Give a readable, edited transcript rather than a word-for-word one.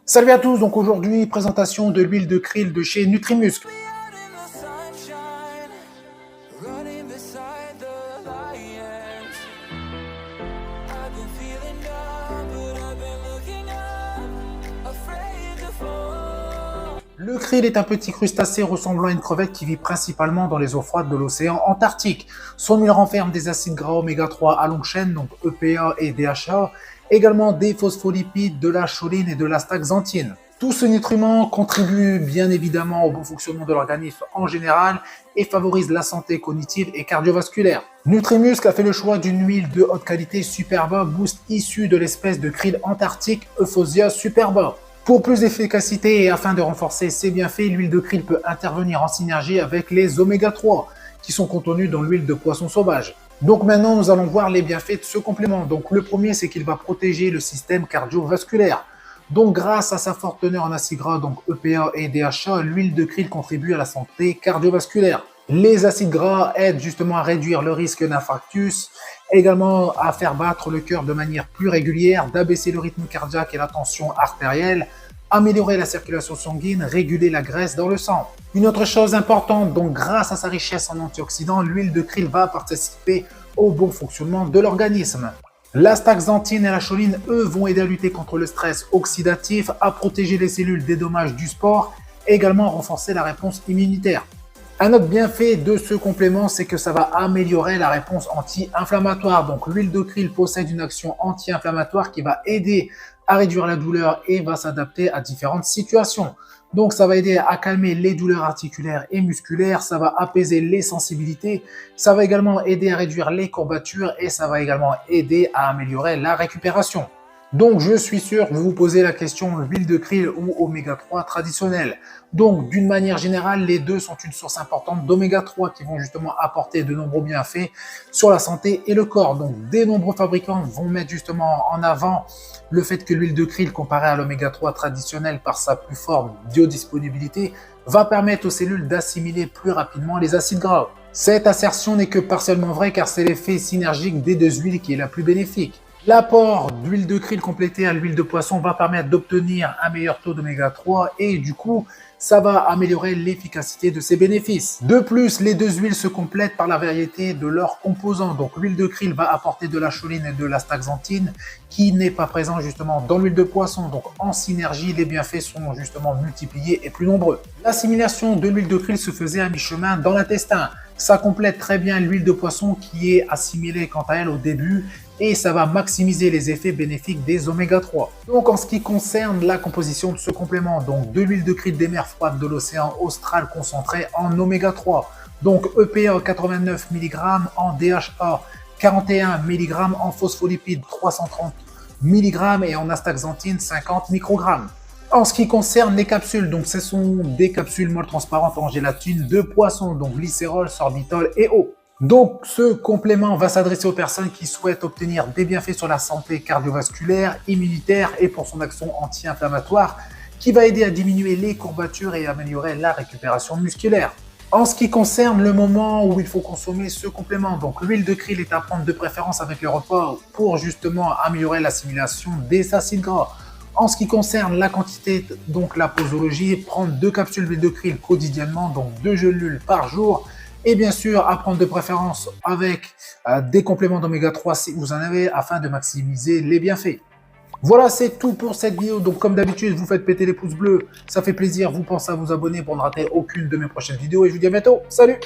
Salut à tous, donc aujourd'hui présentation de l'huile de krill de chez Nutrimuscle. Le krill est un petit crustacé ressemblant à une crevette qui vit principalement dans les eaux froides de l'océan Antarctique. Son huile renferme des acides gras oméga 3 à longue chaîne, donc EPA et DHA, également des phospholipides, de la choline et de l'astaxanthine. Tout ce nutriment contribue bien évidemment au bon fonctionnement de l'organisme en général et favorise la santé cognitive et cardiovasculaire. Nutrimuscle a fait le choix d'une huile de haute qualité Superba Boost issue de l'espèce de krill antarctique Euphosia superba. Pour plus d'efficacité et afin de renforcer ses bienfaits, l'huile de krill peut intervenir en synergie avec les oméga 3 qui sont contenus dans l'huile de poisson sauvage. Donc maintenant, nous allons voir les bienfaits de ce complément. Donc le premier, c'est qu'il va protéger le système cardiovasculaire. Donc grâce à sa forte teneur en acides gras, donc EPA et DHA, l'huile de krill contribue à la santé cardiovasculaire. Les acides gras aident justement à réduire le risque d'infarctus, également à faire battre le cœur de manière plus régulière, d'abaisser le rythme cardiaque et la tension artérielle, améliorer la circulation sanguine, réguler la graisse dans le sang. Une autre chose importante, donc grâce à sa richesse en antioxydants, l'huile de krill va participer au bon fonctionnement de l'organisme. L'astaxanthine et la choline, eux, vont aider à lutter contre le stress oxydatif, à protéger les cellules des dommages du sport, et également à renforcer la réponse immunitaire. Un autre bienfait de ce complément, c'est que ça va améliorer la réponse anti-inflammatoire. Donc l'huile de krill possède une action anti-inflammatoire qui va aider à réduire la douleur et va s'adapter à différentes situations. Donc ça va aider à calmer les douleurs articulaires et musculaires, ça va apaiser les sensibilités, ça va également aider à réduire les courbatures et ça va également aider à améliorer la récupération. Donc je suis sûr que vous vous posez la question huile de krill ou oméga 3 traditionnelle. Donc d'une manière générale, les deux sont une source importante d'oméga 3 qui vont justement apporter de nombreux bienfaits sur la santé et le corps. Donc des nombreux fabricants vont mettre justement en avant le fait que l'huile de krill comparée à l'oméga 3 traditionnelle par sa plus forte biodisponibilité va permettre aux cellules d'assimiler plus rapidement les acides gras. Cette assertion n'est que partiellement vraie car c'est l'effet synergique des deux huiles qui est la plus bénéfique. L'apport d'huile de krill complétée à l'huile de poisson va permettre d'obtenir un meilleur taux d'oméga 3 et du coup, ça va améliorer l'efficacité de ses bénéfices. De plus, les deux huiles se complètent par la variété de leurs composants. Donc l'huile de krill va apporter de la choline et de l'astaxanthine qui n'est pas présent justement dans l'huile de poisson. Donc en synergie, les bienfaits sont justement multipliés et plus nombreux. L'assimilation de l'huile de krill se faisait à mi-chemin dans l'intestin. Ça complète très bien l'huile de poisson qui est assimilée quant à elle au début et ça va maximiser les effets bénéfiques des oméga 3. Donc en ce qui concerne la composition de ce complément, donc de l'huile de krill des mers froides de l'océan austral concentrée en oméga 3, donc EPA 89 mg en DHA, 41 mg en phospholipides, 330 mg et en astaxanthine 50 microgrammes. En ce qui concerne les capsules, donc ce sont des capsules molles transparentes en gélatine de poisson, donc glycérol, sorbitol et eau. Donc ce complément va s'adresser aux personnes qui souhaitent obtenir des bienfaits sur la santé cardiovasculaire, immunitaire et pour son action anti-inflammatoire qui va aider à diminuer les courbatures et améliorer la récupération musculaire. En ce qui concerne le moment où il faut consommer ce complément, donc l'huile de krill est à prendre de préférence avec le repas pour justement améliorer l'assimilation des acides gras. En ce qui concerne la quantité, donc la posologie, prendre 2 capsules d'huile de krill quotidiennement, donc 2 gélules par jour. Et bien sûr, à prendre de préférence avec des compléments d'oméga 3 si vous en avez afin de maximiser les bienfaits. Voilà, c'est tout pour cette vidéo. Donc comme d'habitude, vous faites péter les pouces bleus, ça fait plaisir. Vous pensez à vous abonner pour ne rater aucune de mes prochaines vidéos. Et je vous dis à bientôt. Salut!